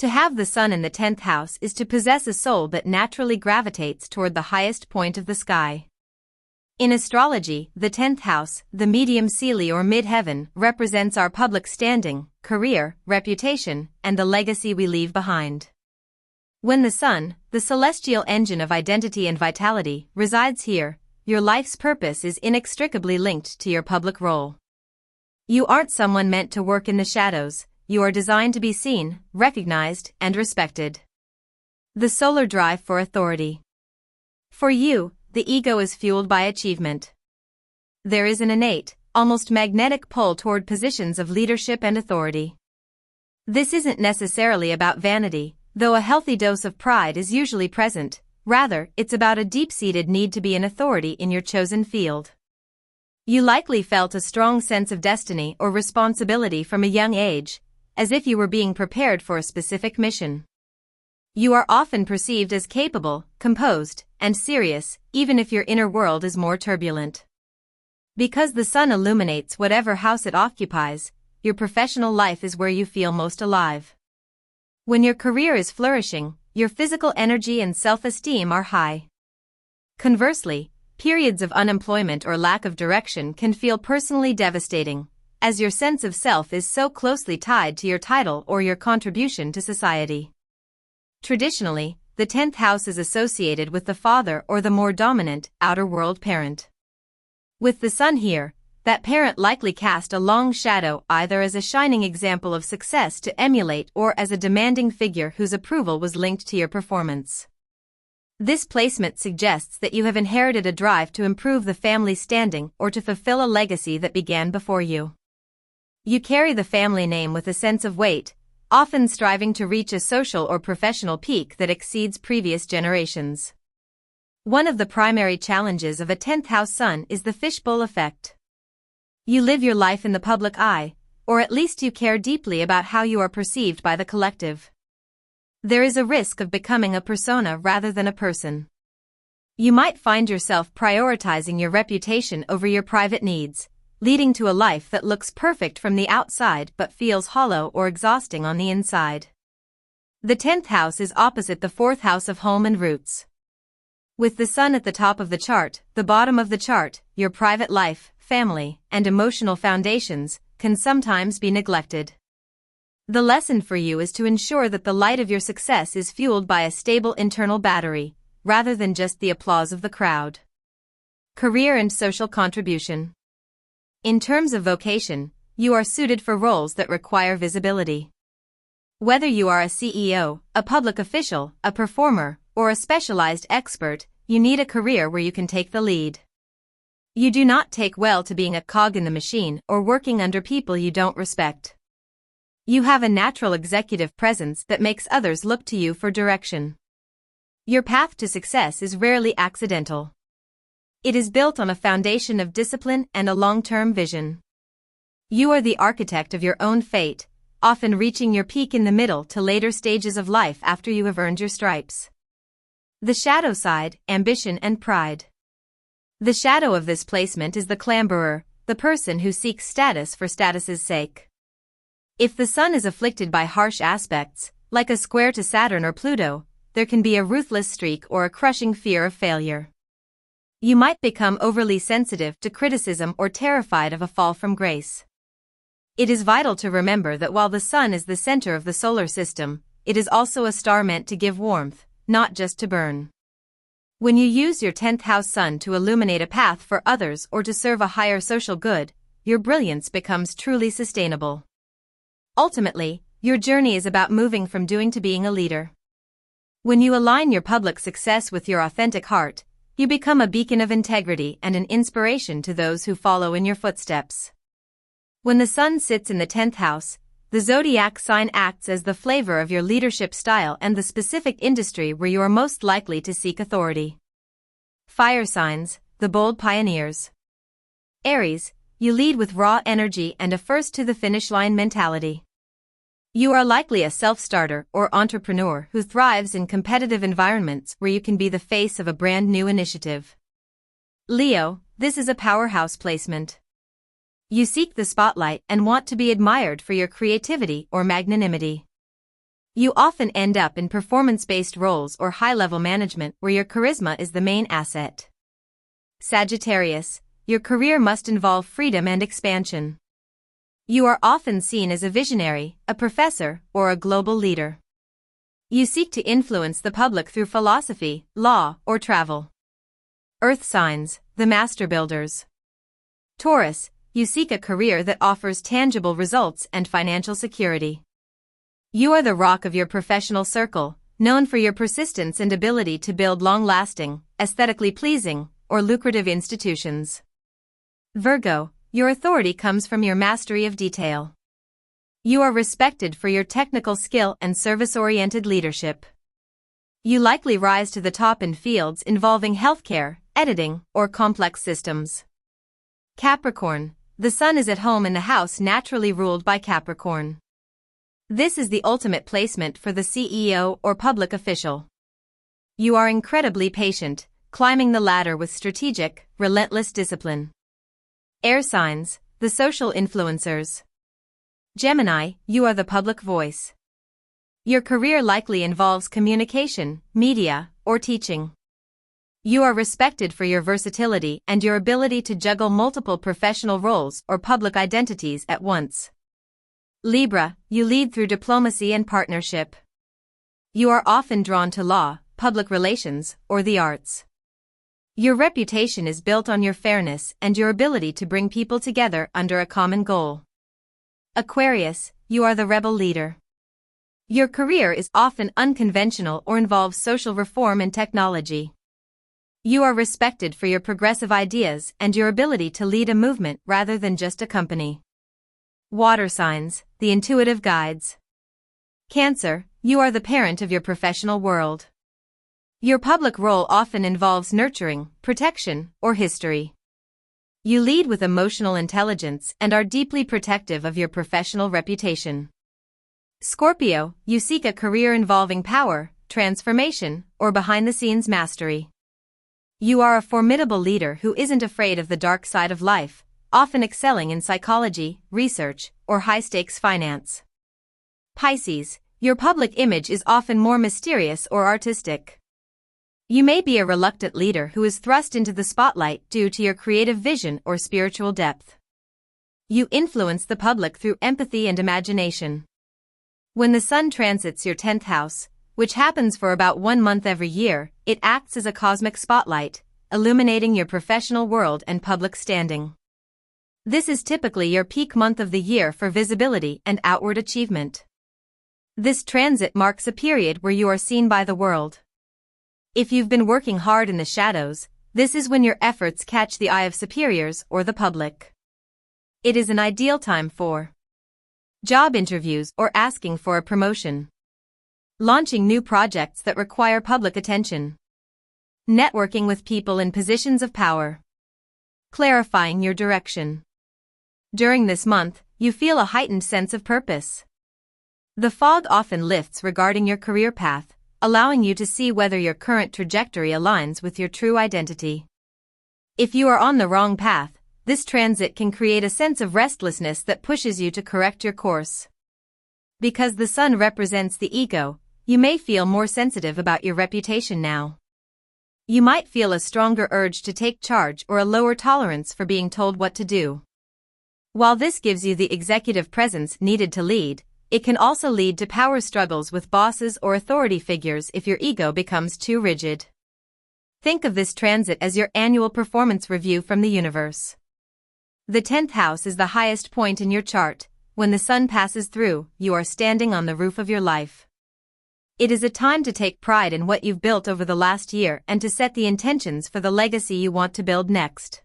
To have the sun in the 10th house is to possess a soul that naturally gravitates toward the highest point of the sky. In astrology, the 10th house, the medium Seelie or mid-heaven, represents our public standing, career, reputation, and the legacy we leave behind. When the sun, the celestial engine of identity and vitality, resides here, your life's purpose is inextricably linked to your public role. You aren't someone meant to work in the shadows, you are designed to be seen, recognized, and respected. The solar drive for authority. For you, the ego is fueled by achievement. There is an innate, almost magnetic pull toward positions of leadership and authority. This isn't necessarily about vanity, though a healthy dose of pride is usually present. Rather, it's about a deep-seated need to be an authority in your chosen field. You likely felt a strong sense of destiny or responsibility from a young age, as if you were being prepared for a specific mission. You are often perceived as capable, composed, and serious, even if your inner world is more turbulent. Because the sun illuminates whatever house it occupies, your professional life is where you feel most alive. When your career is flourishing, your physical energy and self-esteem are high. Conversely, periods of unemployment or lack of direction can feel personally devastating, as your sense of self is so closely tied to your title or your contribution to society. Traditionally, the 10th house is associated with the father or the more dominant, outer world parent. With the sun here, that parent likely cast a long shadow either as a shining example of success to emulate or as a demanding figure whose approval was linked to your performance. This placement suggests that you have inherited a drive to improve the family standing or to fulfill a legacy that began before you. You carry the family name with a sense of weight, often striving to reach a social or professional peak that exceeds previous generations. One of the primary challenges of a 10th house sun is the fishbowl effect. You live your life in the public eye, or at least you care deeply about how you are perceived by the collective. There is a risk of becoming a persona rather than a person. You might find yourself prioritizing your reputation over your private needs, leading to a life that looks perfect from the outside but feels hollow or exhausting on the inside. The 10th house is opposite the 4th house of home and roots. With the sun at the top of the chart, the bottom of the chart, your private life, family, and emotional foundations, can sometimes be neglected. The lesson for you is to ensure that the light of your success is fueled by a stable internal battery, rather than just the applause of the crowd. Career and social contribution. In terms of vocation, you are suited for roles that require visibility. Whether you are a CEO, a public official, a performer, or a specialized expert, you need a career where you can take the lead. You do not take well to being a cog in the machine or working under people you don't respect. You have a natural executive presence that makes others look to you for direction. Your path to success is rarely accidental. It is built on a foundation of discipline and a long-term vision. You are the architect of your own fate, often reaching your peak in the middle to later stages of life after you have earned your stripes. The shadow side, ambition and pride. The shadow of this placement is the clamberer, the person who seeks status for status's sake. If the sun is afflicted by harsh aspects, like a square to Saturn or Pluto, there can be a ruthless streak or a crushing fear of failure. You might become overly sensitive to criticism or terrified of a fall from grace. It is vital to remember that while the sun is the center of the solar system, it is also a star meant to give warmth, not just to burn. When you use your 10th house sun to illuminate a path for others or to serve a higher social good, your brilliance becomes truly sustainable. Ultimately, your journey is about moving from doing to being a leader. When you align your public success with your authentic heart, you become a beacon of integrity and an inspiration to those who follow in your footsteps. When the sun sits in the 10th house, the zodiac sign acts as the flavor of your leadership style and the specific industry where you are most likely to seek authority. Fire signs, the bold pioneers. Aries, you lead with raw energy and a first-to-the-finish-line mentality. You are likely a self-starter or entrepreneur who thrives in competitive environments where you can be the face of a brand-new initiative. Leo, this is a powerhouse placement. You seek the spotlight and want to be admired for your creativity or magnanimity. You often end up in performance-based roles or high-level management where your charisma is the main asset. Sagittarius, your career must involve freedom and expansion. You are often seen as a visionary, a professor, or a global leader. You seek to influence the public through philosophy, law, or travel. Earth signs, the master builders. Taurus, you seek a career that offers tangible results and financial security. You are the rock of your professional circle, known for your persistence and ability to build long-lasting, aesthetically pleasing, or lucrative institutions. Virgo, your authority comes from your mastery of detail. You are respected for your technical skill and service-oriented leadership. You likely rise to the top in fields involving healthcare, editing, or complex systems. Capricorn, the sun is at home in the house naturally ruled by Capricorn. This is the ultimate placement for the CEO or public official. You are incredibly patient, climbing the ladder with strategic, relentless discipline. Air signs, the social influencers. Gemini, you are the public voice. Your career likely involves communication, media, or teaching. You are respected for your versatility and your ability to juggle multiple professional roles or public identities at once. Libra, you lead through diplomacy and partnership. You are often drawn to law, public relations, or the arts. Your reputation is built on your fairness and your ability to bring people together under a common goal. Aquarius, you are the rebel leader. Your career is often unconventional or involves social reform and technology. You are respected for your progressive ideas and your ability to lead a movement rather than just a company. Water signs, the intuitive guides. Cancer, you are the parent of your professional world. Your public role often involves nurturing, protection, or history. You lead with emotional intelligence and are deeply protective of your professional reputation. Scorpio, you seek a career involving power, transformation, or behind-the-scenes mastery. You are a formidable leader who isn't afraid of the dark side of life, often excelling in psychology, research, or high-stakes finance. Pisces, your public image is often more mysterious or artistic. You may be a reluctant leader who is thrust into the spotlight due to your creative vision or spiritual depth. You influence the public through empathy and imagination. When the sun transits your 10th house, which happens for about 1 month every year, it acts as a cosmic spotlight, illuminating your professional world and public standing. This is typically your peak month of the year for visibility and outward achievement. This transit marks a period where you are seen by the world. If you've been working hard in the shadows, this is when your efforts catch the eye of superiors or the public. It is an ideal time for job interviews or asking for a promotion, launching new projects that require public attention, networking with people in positions of power, clarifying your direction. During this month, you feel a heightened sense of purpose. The fog often lifts regarding your career path, allowing you to see whether your current trajectory aligns with your true identity. If you are on the wrong path, this transit can create a sense of restlessness that pushes you to correct your course. Because the sun represents the ego, you may feel more sensitive about your reputation now. You might feel a stronger urge to take charge or a lower tolerance for being told what to do. While this gives you the executive presence needed to lead, it can also lead to power struggles with bosses or authority figures if your ego becomes too rigid. Think of this transit as your annual performance review from the universe. The 10th house is the highest point in your chart. When the sun passes through, you are standing on the roof of your life. It is a time to take pride in what you've built over the last year and to set the intentions for the legacy you want to build next.